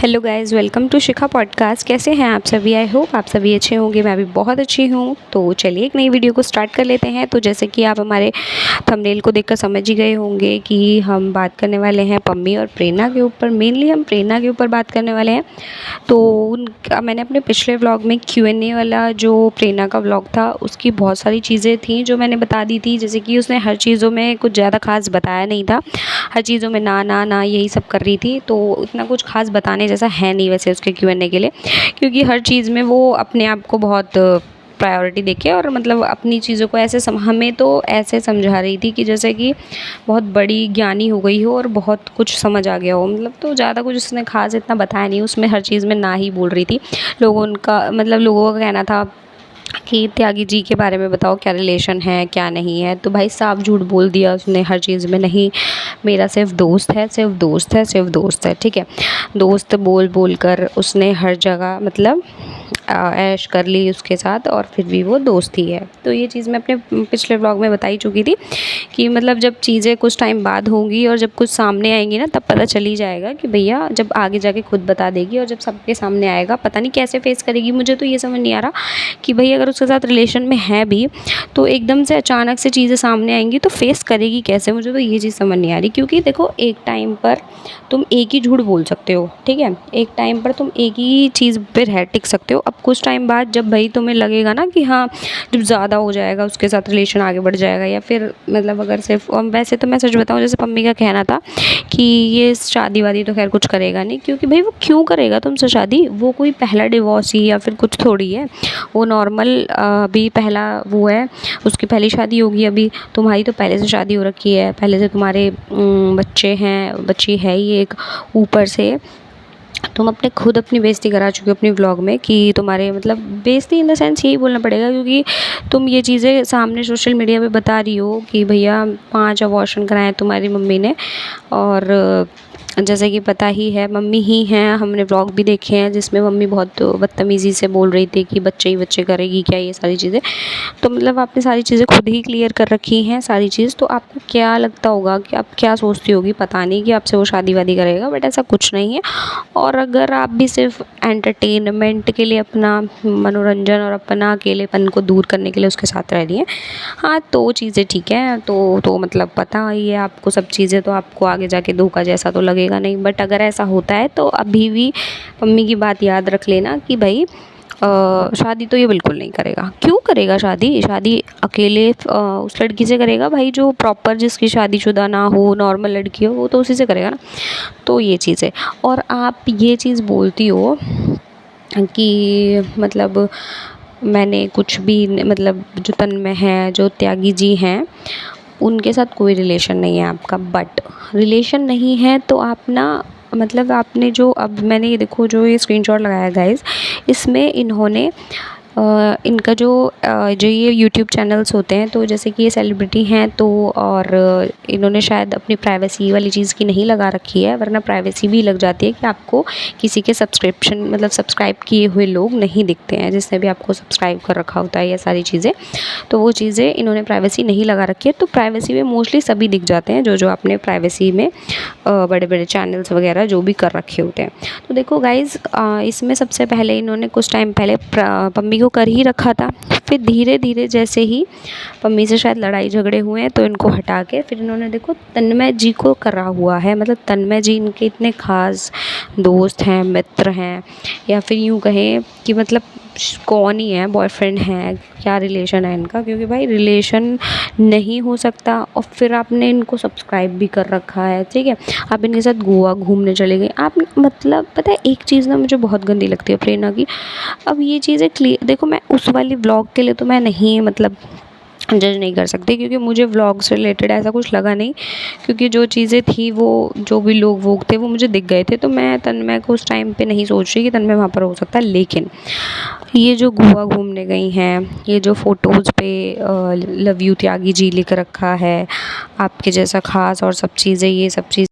Hello guys, welcome to Shikha podcast. कैसे हैं आप सभी? आई होप आप सभी अच्छे होंगे। मैं भी बहुत अच्छी हूँ। तो चलिए एक नई वीडियो को स्टार्ट कर लेते हैं। तो जैसे कि आप हमारे थंबनेल को देखकर समझ ही गए होंगे कि हम बात करने वाले हैं पम्मी और प्रेरणा के ऊपर। मेनली हम प्रेरणा के ऊपर बात करने वाले हैं। तो उनका मैंने अपने पिछले व्लॉग में Q&A वाला जो प्रेरणा का व्लॉग था उसकी बहुत सारी चीज़ें थी जो मैंने बता दी थी। जैसे कि उसने हर चीज़ों में कुछ ज़्यादा खास बताया नहीं था, हर चीज़ों में ना ना ना यही सब कर रही थी। तो इतना कुछ खास बताने जैसा है नहीं वैसे उसके Q&A के लिए, क्योंकि हर चीज़ में वो अपने आप को बहुत प्रायोरिटी देके और मतलब अपनी चीज़ों को ऐसे हमें तो ऐसे समझा रही थी कि जैसे कि बहुत बड़ी ज्ञानी हो गई हो और बहुत कुछ समझ आ गया हो। मतलब तो ज़्यादा कुछ उसने खास इतना बताया नहीं, उसमें हर चीज़ में ना ही बोल रही थी। लोगों का कहना था कि त्यागी जी के बारे में बताओ, क्या रिलेशन है क्या नहीं है। तो भाई साहब झूठ बोल दिया उसने हर चीज़ में। नहीं, मेरा सिर्फ दोस्त है, सिर्फ दोस्त है, सिर्फ दोस्त है। ठीक है, दोस्त बोल बोल कर उसने हर जगह मतलब ऐश कर ली उसके साथ, और फिर भी वो दोस्त ही है। तो ये चीज़ मैं अपने पिछले व्लॉग में बता ही चुकी थी कि मतलब जब चीज़ें कुछ टाइम बाद होंगी और जब कुछ सामने आएंगी ना, तब पता चल ही जाएगा कि भैया, जब आगे जाके खुद बता देगी और जब सबके सामने आएगा पता नहीं कैसे फेस करेगी। मुझे तो ये समझ नहीं आ रहा कि भई अगर उसके साथ रिलेशन में है भी तो एकदम से अचानक से चीज़ें सामने आएंगी तो फेस करेगी कैसे। मुझे तो ये चीज़ समझ नहीं आ रही, क्योंकि देखो एक टाइम पर तुम एक ही झूठ बोल सकते हो, ठीक है, एक टाइम पर तुम एक ही चीज़ पे रह टिक सकते हो। अब कुछ टाइम बाद जब भाई तुम्हें लगेगा ना कि हाँ, जब ज़्यादा हो जाएगा उसके साथ रिलेशन आगे बढ़ जाएगा, या फिर मतलब अगर सिर्फ वैसे तो मैं सच बताऊँ, जैसे पम्मी का कहना था कि ये शादी वादी तो खैर कुछ करेगा नहीं, क्योंकि भाई वो क्यों करेगा तुमसे शादी? वो कोई पहला डिवोर्सी या फिर कुछ थोड़ी है। वो नॉर्मल अभी पहला वो है, उसकी पहली शादी होगी। अभी तुम्हारी तो पहले से शादी हो रखी है, पहले से तुम्हारे बच्चे हैं, बच्ची है ही एक। ऊपर से तुम अपनी बेइज्जती करा चुके हो अपनी व्लॉग में कि तुम्हारे मतलब बेइज्जती इन द सेंस यही बोलना पड़ेगा, क्योंकि तुम ये चीज़ें सामने सोशल मीडिया पे बता रही हो कि भैया 5 अबॉर्शन कराए तुम्हारी मम्मी ने। और जैसे कि पता ही है, मम्मी ही हैं, हमने व्लॉग भी देखे हैं जिसमें मम्मी बहुत बदतमीज़ी से बोल रही थी कि बच्चे ही बच्चे करेगी क्या, ये सारी चीज़ें। तो मतलब आपने सारी चीज़ें खुद ही क्लियर कर रखी हैं सारी चीज़। तो आपको क्या लगता होगा कि आप क्या सोचती होगी, पता नहीं, कि आपसे वो शादी वादी करेगा, बट ऐसा कुछ नहीं है। और अगर आप भी सिर्फ एंटरटेनमेंट के लिए, अपना मनोरंजन और अपना अकेलेपन को दूर करने के लिए उसके साथ रह रही हैं, हाँ तो चीज़ें ठीक है। तो मतलब पता ही है आपको सब चीज़ें, तो आपको आगे जाके धोखा जैसा तो लगेगा नहीं। बट अगर ऐसा होता है तो अभी भी मम्मी की बात याद रख लेना कि भाई शादी तो ये बिल्कुल नहीं करेगा। क्यों करेगा शादी? शादी अकेले उस लड़की से करेगा भाई जो प्रॉपर, जिसकी शादीशुदा ना हो, नॉर्मल लड़की हो, वो तो उसी से करेगा ना। तो ये चीज़ है। और आप ये चीज़ बोलती हो कि मतलब मैंने कुछ भी मतलब जो तन्मय है, जो त्यागी जी हैं, उनके साथ कोई रिलेशन नहीं है आपका। बट रिलेशन नहीं है तो आप ना मतलब आपने जो, अब मैंने ये देखो जो ये स्क्रीनशॉट लगाया गाइस, इसमें इन्होंने इनका जो ये यूट्यूब चैनल्स होते हैं, तो जैसे कि ये सेलिब्रिटी हैं तो, और इन्होंने शायद अपनी प्राइवेसी वाली चीज़ की नहीं लगा रखी है, वरना प्राइवेसी भी लग जाती है कि आपको किसी के सब्सक्रिप्शन मतलब सब्सक्राइब किए हुए लोग नहीं दिखते हैं, जिसने भी आपको सब्सक्राइब कर रखा होता है ये सारी चीज़ें। तो वो चीज़ें इन्होंने प्राइवेसी नहीं लगा रखी है। तो प्राइवेसी में मोस्टली सभी दिख जाते हैं जो आपने प्राइवेसी में बड़े बड़े चैनल्स वगैरह जो भी कर रखे होते हैं। तो देखो गाइज़, इसमें सबसे पहले इन्होंने कुछ टाइम पहले पम्मी को कर ही रखा था। फिर धीरे धीरे जैसे ही पम्मी से शायद लड़ाई झगड़े हुए हैं तो इनको हटा के फिर इन्होंने देखो तन्मय जी को करा हुआ है। मतलब तन्मय जी इनके इतने ख़ास दोस्त हैं, मित्र हैं, या फिर यूँ कहें कि मतलब कौन ही है, बॉयफ्रेंड है, क्या रिलेशन है इनका। क्योंकि भाई रिलेशन नहीं हो सकता और फिर आपने इनको सब्सक्राइब भी कर रखा है, ठीक है, आप इनके साथ गोवा घूमने चले गए। आप मतलब पता है एक चीज़ ना मुझे बहुत गंदी लगती है प्रेरणा की। अब ये चीज़ें क्लियर देखो, मैं उस वाली व्लॉग के लिए तो मैं नहीं मतलब जज नहीं कर सकती, क्योंकि मुझे व्लॉग से रिलेटेड ऐसा कुछ लगा नहीं, क्योंकि जो चीज़ें थी वो जो भी लोग वोग थे वो मुझे दिख गए थे। तो मैं तन्मय को उस टाइम पे नहीं सोच रही कि तन्मय वहाँ पर हो सकता है। लेकिन ये जो गोवा घूमने गई हैं, ये जो फ़ोटोज़ पे लव यू त्यागी जी लिख रखा है, आपके जैसा खास, और सब चीज़ें, ये सब चीज़,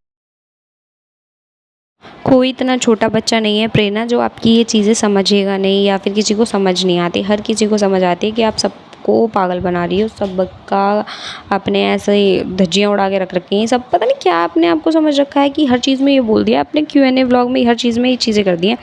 कोई इतना छोटा बच्चा नहीं है प्रेरणा जो आपकी ये चीज़ें समझेगा नहीं, या फिर किसी को समझ नहीं आती। हर किसी को समझ आती है कि आप सबको सबको पागल बना रही है, सबका आपने ऐसे धज्जियाँ उड़ा के रख रखी हैं। सब पता नहीं क्या आपने आपको समझ रखा है कि हर चीज़ में ये बोल दिया आपने, Q&A व्लॉग में हर चीज़ में ये चीज़ें कर दी हैं।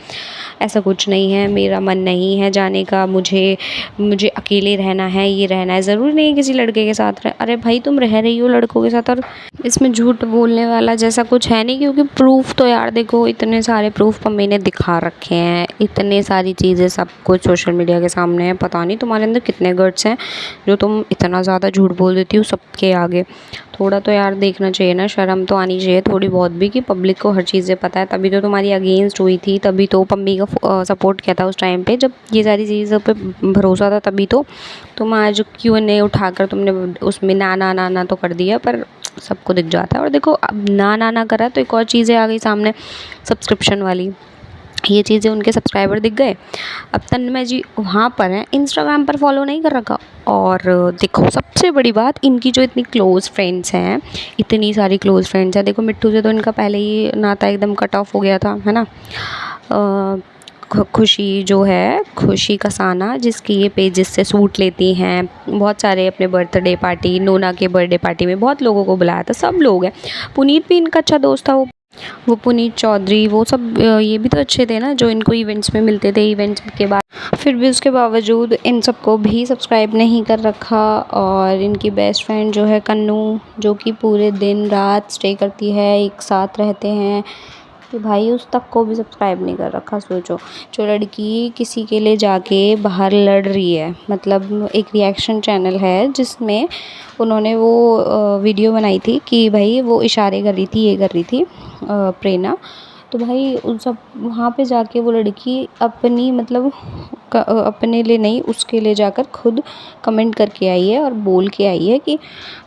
ऐसा कुछ नहीं है, मेरा मन नहीं है जाने का, मुझे अकेले रहना है, ये रहना है, ज़रूरी नहीं है किसी लड़के के साथ रह। अरे भाई तुम रह रही हो लड़कों के साथ और इसमें झूठ बोलने वाला जैसा कुछ है नहीं, क्योंकि प्रूफ तो यार देखो इतने सारे प्रूफ मम्मी ने दिखा रखे हैं, इतने सारी चीज़ें सब कुछ सोशल मीडिया के सामने है। पता नहीं तुम्हारे अंदर कितने गट्स हैं जो तुम इतना ज़्यादा झूठ बोल देती हो सबके आगे। थोड़ा तो यार देखना चाहिए ना, शर्म तो आनी चाहिए थोड़ी बहुत भी, कि पब्लिक को हर चीज़ें पता है। तभी तो तुम्हारी अगेंस्ट हुई थी, तभी तो मम्मी का सपोर्ट किया था उस टाइम पे जब ये सारी चीज़ों पे भरोसा था, तभी तो तुम आज Q&A उठाकर तुमने उसमें ना ना ना ना तो कर दिया, पर सबको दिख जाता है। और देखो अब ना ना ना करा तो एक और चीज़ें आ गई सामने, सब्सक्रिप्शन वाली। ये चीज़ें उनके सब्सक्राइबर दिख गए। अब तन्मय जी वहाँ पर हैं, इंस्टाग्राम पर फॉलो नहीं कर रखा। और देखो सबसे बड़ी बात, इनकी जो इतनी क्लोज़ फ्रेंड्स हैं, इतनी सारी क्लोज़ फ्रेंड्स हैं। देखो मिट्ठू से तो इनका पहले ही नाता एकदम कट ऑफ हो गया था, है ना। खुशी जो है, खुशी कसाना, जिसकी ये पेजेस से सूट लेती हैं, बहुत सारे अपने बर्थडे पार्टी, नोना के बर्थडे पार्टी में बहुत लोगों को बुलाया था, सब लोग हैं। पुनीत भी इनका अच्छा दोस्त था, वो पुनीत चौधरी, वो सब ये भी तो अच्छे थे ना जो इनको इवेंट्स में मिलते थे। इवेंट्स के बाद फिर भी उसके बावजूद इन सबको भी सब्सक्राइब नहीं कर रखा। और इनकी बेस्ट फ्रेंड जो है कन्नू, जो कि पूरे दिन रात स्टे करती है, एक साथ रहते हैं, कि भाई उस तक को भी सब्सक्राइब नहीं कर रखा। सोचो, जो लड़की किसी के लिए जाके बाहर लड़ रही है, मतलब एक रिएक्शन चैनल है जिसमें उन्होंने वो वीडियो बनाई थी कि भाई वो इशारे कर रही थी, ये कर रही थी प्रेरणा। तो भाई उन सब वहाँ पे जाके वो लड़की अपनी मतलब अपने लिए नहीं, उसके लिए जाकर खुद कमेंट करके आई है और बोल के आई है कि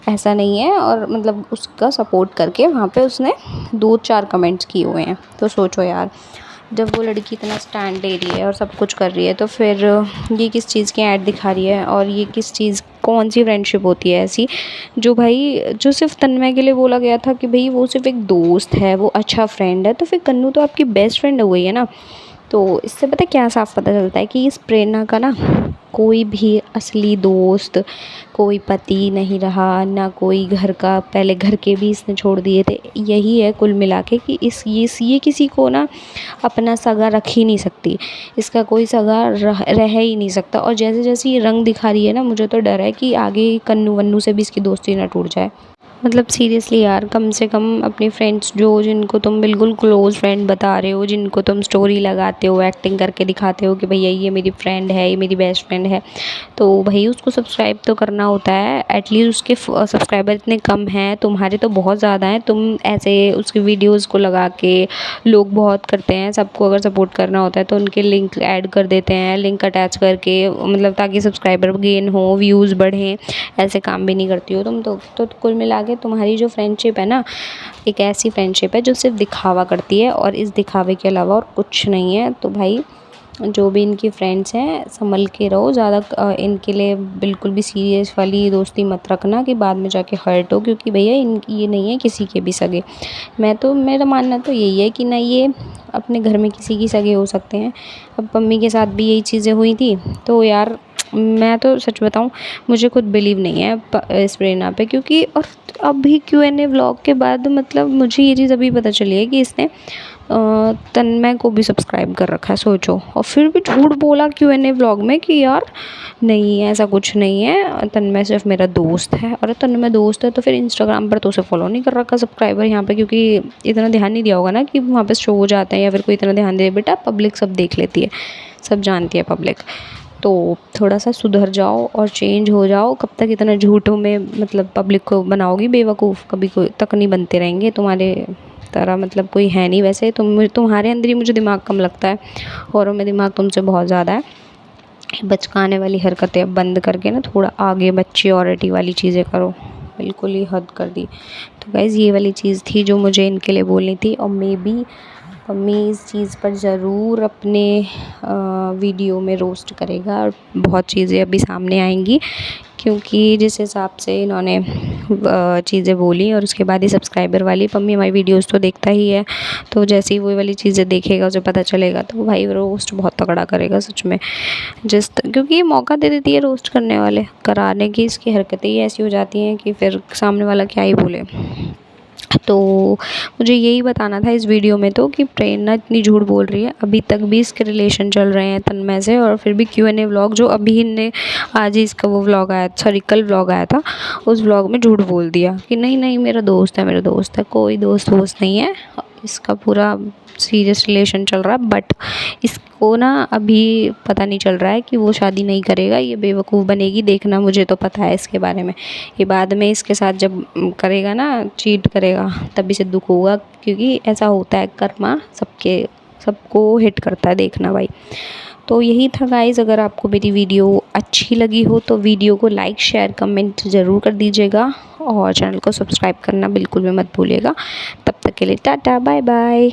ऐसा नहीं है, और मतलब उसका सपोर्ट करके वहाँ पे उसने 2-4 कमेंट्स किए हुए हैं। तो सोचो यार, जब वो लड़की इतना स्टैंड ले रही है और सब कुछ कर रही है, तो फिर ये किस चीज़ की ऐड दिखा रही है, और ये किस चीज़, कौन सी फ्रेंडशिप होती है ऐसी जो भाई, जो सिर्फ तन्मय के लिए बोला गया था कि भाई वो सिर्फ एक दोस्त है, वो अच्छा फ्रेंड है, तो फिर कन्नू तो आपकी बेस्ट फ्रेंड हो गई है ना। तो इससे पता क्या साफ पता चलता है कि इस प्रेरणा का ना कोई भी असली दोस्त, कोई पति नहीं रहा ना, कोई घर का, पहले घर के भी इसने छोड़ दिए थे। यही है कुल मिला के कि ये किसी को ना अपना सगा रख ही नहीं सकती, इसका कोई सगा रह ही नहीं सकता। और जैसे जैसे ये रंग दिखा रही है ना, मुझे तो डर है कि आगे कन्नू वन्नू से भी इसकी दोस्ती ना टूट जाए। मतलब सीरियसली यार, कम से कम अपनी फ्रेंड्स जिनको तुम बिल्कुल क्लोज़ फ्रेंड बता रहे हो, जिनको तुम स्टोरी लगाते हो, एक्टिंग करके दिखाते हो कि भैया ये मेरी फ्रेंड है, ये मेरी बेस्ट फ्रेंड है, तो भाई उसको सब्सक्राइब तो करना होता है। एटलीस्ट उसके सब्सक्राइबर इतने कम हैं, तुम्हारे तो बहुत ज़्यादा हैं। तुम ऐसे उसकी वीडियोज़ को लगा के, लोग बहुत करते हैं, सबको अगर सपोर्ट करना होता है तो उनके लिंक ऐड कर देते हैं, लिंक अटैच करके, मतलब ताकि सब्सक्राइबर गेन हो, व्यूज़ बढ़ें। ऐसे काम भी नहीं करती हो तुम तो कुल मिला के तुम्हारी जो फ्रेंडशिप है ना, एक ऐसी फ्रेंडशिप है जो सिर्फ दिखावा करती है, और इस दिखावे के अलावा और कुछ नहीं है। तो भाई जो भी इनकी फ्रेंड्स हैं, संभल के रहो, ज़्यादा इनके लिए बिल्कुल भी सीरियस वाली दोस्ती मत रखना कि बाद में जाके हर्ट हो, क्योंकि भैया ये नहीं है किसी के भी सगे। मेरा मानना तो यही है कि ना ये अपने घर में किसी की सगे हो सकते हैं। अब मम्मी के साथ भी यही चीज़ें हुई थी, तो यार मैं तो सच बताऊं, मुझे खुद बिलीव नहीं है इस प्रेरणा पे, क्योंकि और अभी Q&A व्लॉग के बाद मतलब मुझे ये चीज़ अभी पता चली है कि इसने तन्मय को भी सब्सक्राइब कर रखा है। सोचो, और फिर भी झूठ बोला Q&A व्लॉग में कि यार नहीं ऐसा कुछ नहीं है, तन्मय सिर्फ मेरा दोस्त है। और तन्मय दोस्त है तो फिर इंस्टाग्राम पर तो उसे फॉलो नहीं कर रखा सब्सक्राइबर यहाँ पे, क्योंकि इतना ध्यान नहीं दिया होगा ना कि वहाँ पे शो हो जाते हैं, या फिर कोई इतना ध्यान दे। बेटा पब्लिक सब देख लेती है, सब जानती है पब्लिक, तो थोड़ा सा सुधर जाओ और चेंज हो जाओ। कब तक इतना झूठों में मतलब पब्लिक को बनाओगी बेवकूफ़, कभी कोई तक नहीं बनते रहेंगे तुम्हारे तरह, मतलब कोई है नहीं वैसे। तुम्हारे अंदर ही मुझे दिमाग कम लगता है, औरों में दिमाग तुमसे बहुत ज़्यादा है। बचकाने वाली हरकतें अब बंद करके ना थोड़ा आगे मैच्योरिटी वाली चीज़ें करो, बिल्कुल ही हद कर दी। तो गाइज़ ये वाली चीज़ थी जो मुझे इनके लिए बोलनी थी, और मे बी मम्मी इस चीज़ पर ज़रूर अपने वीडियो में रोस्ट करेगा, और बहुत चीज़ें अभी सामने आएंगी क्योंकि जिस हिसाब से इन्होंने चीज़ें बोली और उसके बाद ही सब्सक्राइबर वाली, पम्मी हमारी वीडियोस तो देखता ही है, तो जैसे ही वो वाली चीज़ें देखेगा उसे पता चलेगा तो भाई रोस्ट बहुत तगड़ा करेगा सच में। क्योंकि ये मौका दे देती है रोस्ट करने वाले कराने की, इसकी हरकतें ही ऐसी हो जाती हैं कि फिर सामने वाला क्या ही बोले। तो मुझे यही बताना था इस वीडियो में तो कि प्रेरणा इतनी झूठ बोल रही है, अभी तक भी इसके रिलेशन चल रहे हैं तन्मय से, और फिर भी Q&A व्लॉग जो अभी इनने आज ही इसका वो व्लॉग आया, सॉरी कल व्लॉग आया था, उस व्लॉग में झूठ बोल दिया कि नहीं नहीं मेरा दोस्त है, मेरा दोस्त है। कोई दोस्त वोस्त नहीं है, इसका पूरा सीरियस रिलेशन चल रहा है। बट इसको ना अभी पता नहीं चल रहा है कि वो शादी नहीं करेगा, ये बेवकूफ़ बनेगी, देखना मुझे तो पता है इसके बारे में। ये बाद में इसके साथ जब करेगा ना, चीट करेगा, तब इसे दुख होगा, क्योंकि ऐसा होता है, कर्मा सबको हिट करता है, देखना भाई। तो यही था गाइज़, अगर आपको मेरी वीडियो अच्छी लगी हो तो वीडियो को लाइक शेयर कमेंट ज़रूर कर दीजिएगा और चैनल को सब्सक्राइब करना बिल्कुल भी मत भूलिएगा। तब तक के लिए टाटा बाय बाय।